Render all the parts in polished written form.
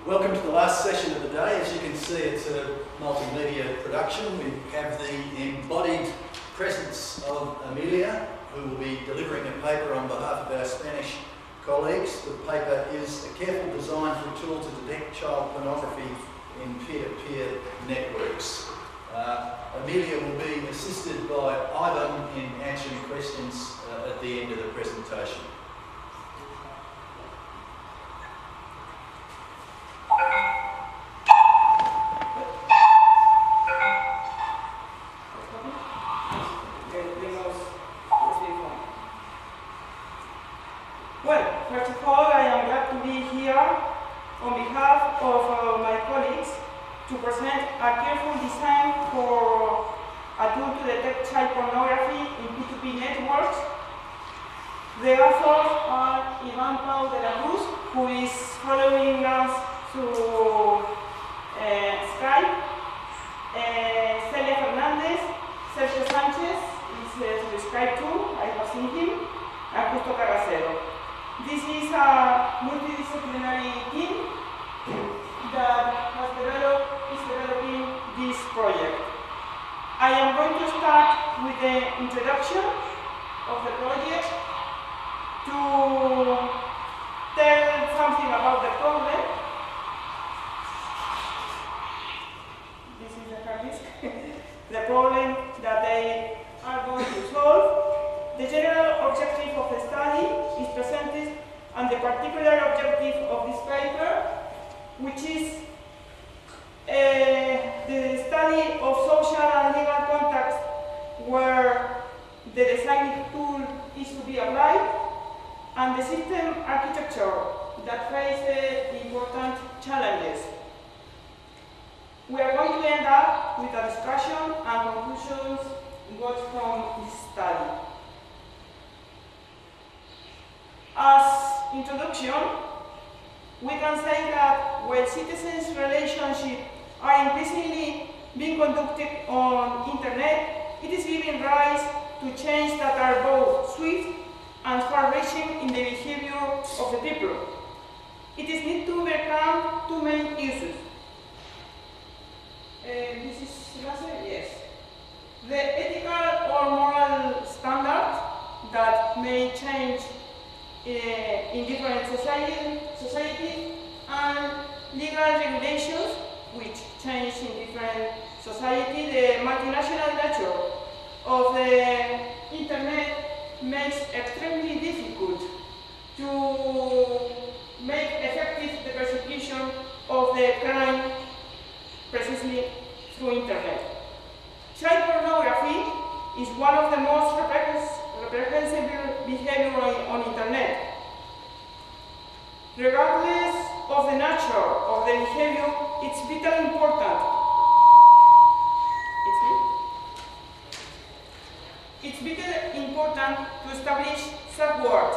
Welcome to the last session of the day. As you can see, it's a multimedia production. We have the embodied presence of Amelia, who will be delivering a paper on behalf of our Spanish colleagues. The paper is a careful design for a tool to detect child pornography in peer-to-peer networks. Amelia will be assisted by Ivan in answering questions at the end of the presentation. Well, first of all, I am glad to be here on behalf of my colleagues to present a careful design for a tool to detect child pornography in P2P networks. The authors are Ivan de la Cruz, who is following us through Skype, Celia Fernandez, Sergio Sanchez is through Skype too, I have seen him, and Justo Carracero. This is a multidisciplinary team that is developing this project. I am going to start with the introduction of the project to tell something about the problem. This is the hard disk. The problem that they are going to solve. The general objective of the study is presented, and the particular objective of this paper, which is the study of social and legal contexts where the design tool is to be applied, and the system architecture that faces important challenges. We are going to end up with a discussion and conclusions got from this study. As introduction, we can say that when citizens' relationships are increasingly being conducted on internet, it is giving rise to changes that are both swift and far-reaching in the behavior of the people. It is need to overcome two main issues. This is answer? Yes. The ethical or moral standards that may change in different societies, and legal regulations which change in different societies. The multinational nature of the internet makes extremely difficult to make effective the persecution of the crime precisely through internet. Child pornography is one of the most reprehensible behavior on internet. Regardless of the nature of the behavior, it's vitally important. It's vitally important to establish safeguards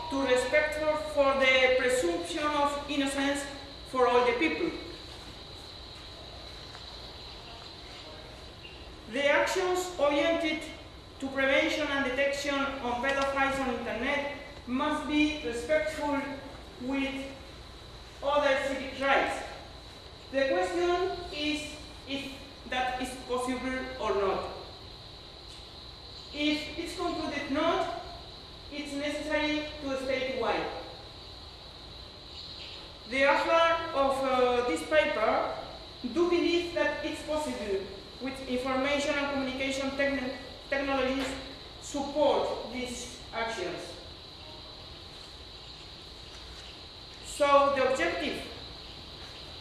to respect for the presumption of innocence for all the people. The actions oriented to prevention and detection of pedophiles on internet must be respectful with other civic rights. The question is if that is possible or not. If it's concluded not, it's necessary to state why. The author of this paper do believe that it's possible with information and communication technologies support these actions. So the objective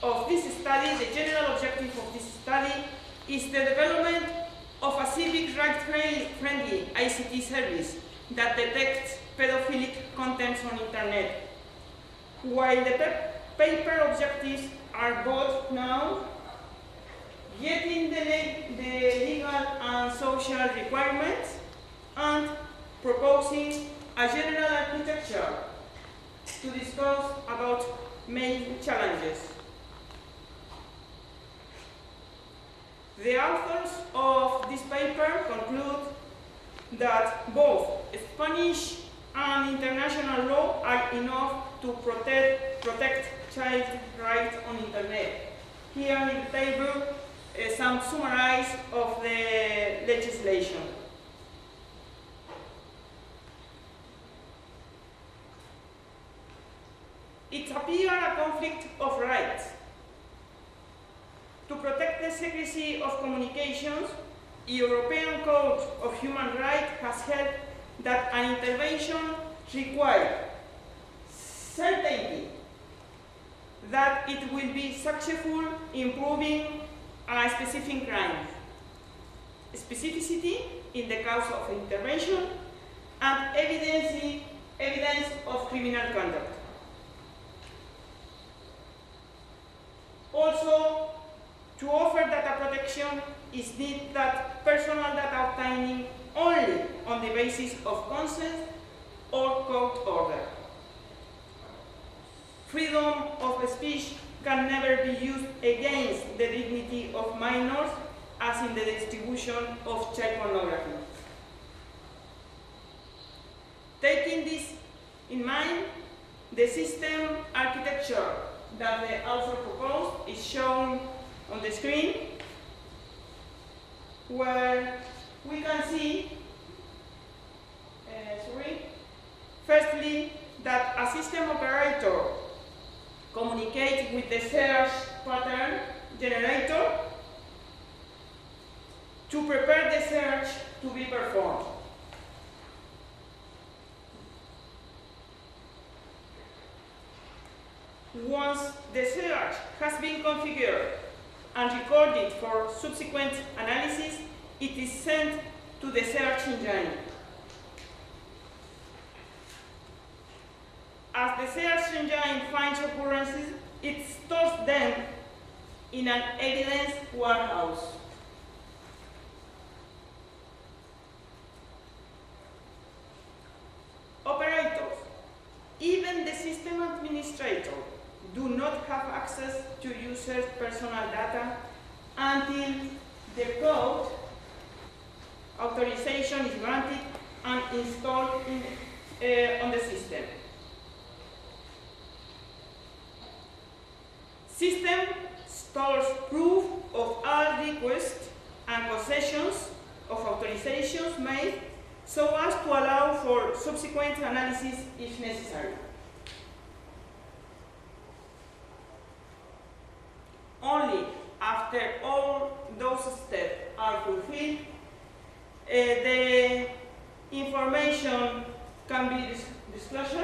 of this study, the general objective of this study, is the development of a civic rights-friendly ICT service that detects pedophilic contents on internet. While the paper objectives are both now getting the legal and social requirements and proposing a general architecture to discuss about main challenges. The authors of this paper conclude that both Spanish and international law are enough to protect child rights on internet. Here in the table, some summarize of the legislation. It appears a conflict of rights. To protect the secrecy of communications, the European Code of Human Rights has held that an intervention requires certainty that it will be successful in proving a specific crime, specificity in the cause of intervention, and evidence of criminal conduct. Also, to offer data protection is needed that personal data obtaining only on the basis of consent or court order. Freedom of speech can never be used against the dignity of minors as in the distribution of child pornography. Taking this in mind, the system architecture that the author proposed is shown on the screen, where we can see, firstly, that a system operator communicates with the search pattern generator to prepare the search to be performed. Once the search has been configured and recorded for subsequent analysis, it is sent to the search engine. As the search engine finds occurrences, it stores them in an evidence warehouse. Operators, even the system administrator, do not have access to users' personal data until the code authorization is granted and installed on the system. System stores proof of all requests and concessions of authorizations made so as to allow for subsequent analysis if necessary. Only after all those steps are fulfilled, the information can be disclosed.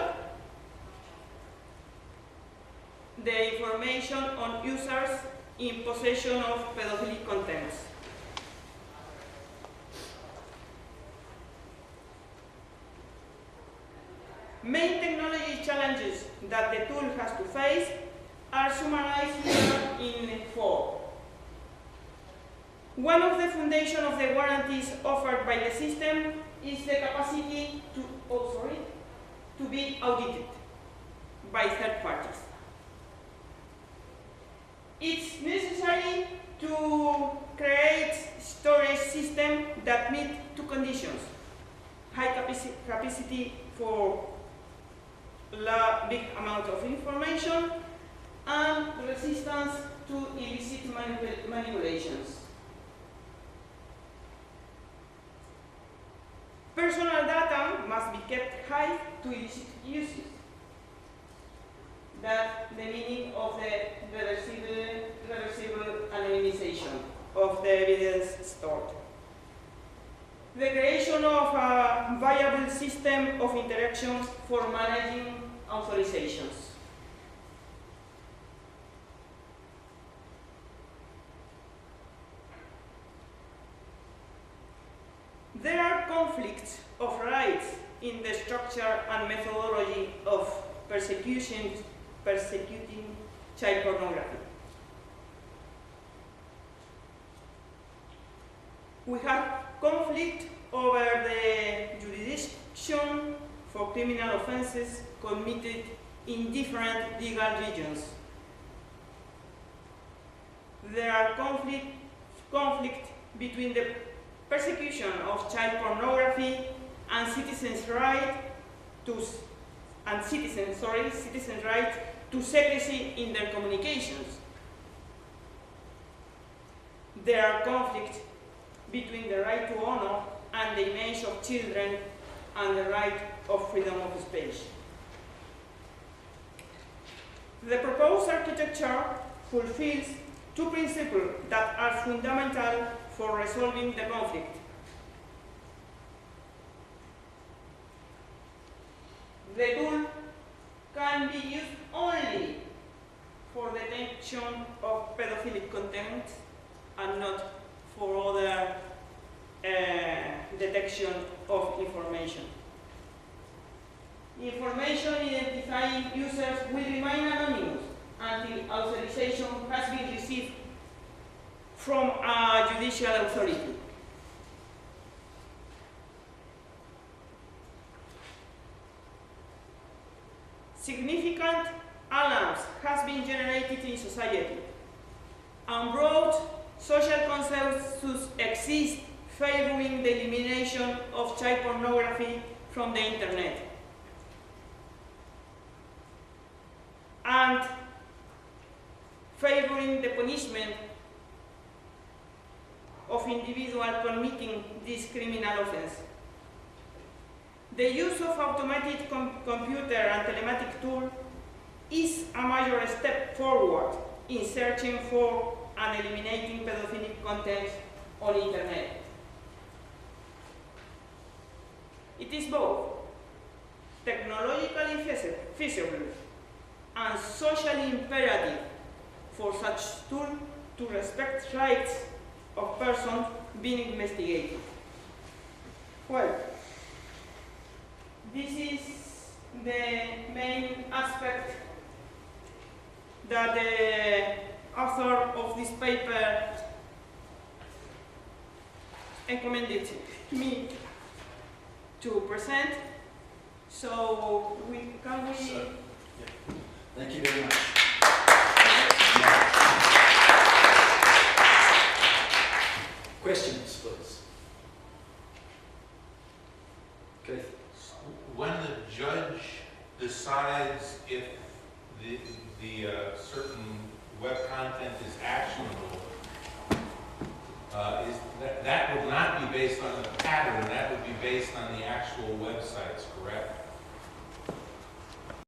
The information on users in possession of pedophilic contents. Main technology challenges that the tool has to face are summarized here in 4. One of the foundations of the guarantees offered by the system is the capacity to be audited by third parties. It's necessary to create storage systems that meet two conditions: high capacity for a big amount of information and resistance to illicit manipulations. Personal data must be kept high to illicit uses. That's the meaning of the reversible anonymization of the evidence stored. The creation of a viable system of interactions for managing authorizations. There are conflicts of rights in the structure and methodology of persecuting child pornography. We have conflict over the jurisdiction for criminal offenses committed in different legal regions. There are conflict between the persecution of child pornography and citizens' right to and citizens' right to secrecy in their communications. There are conflicts between the right to honor and the image of children and the right of freedom of speech. The proposed architecture fulfills two principles that are fundamental for resolving the conflict. The tool can be used only for detection of pedophilic content and not for other detection of information. Information identifying users will remain anonymous until authorization has been received from a judicial authority. Significant alarms has been generated in society, and broad social consensus exists favoring the elimination of child pornography from the internet. And favoring the punishment of individuals committing this criminal offense. The use of automated computer and telematic tool is a major step forward in searching for and eliminating pedophilic content on the internet. It is both technologically feasible and socially imperative for such tool to respect rights of persons being investigated. Well, this is the main aspect that the author of this paper recommended me to present. So can we? So, yeah. Thank you very much. Questions, please. Okay. When the judge decides if the certain web content is actionable, that would not be based on the pattern, that would be based on the actual websites, correct?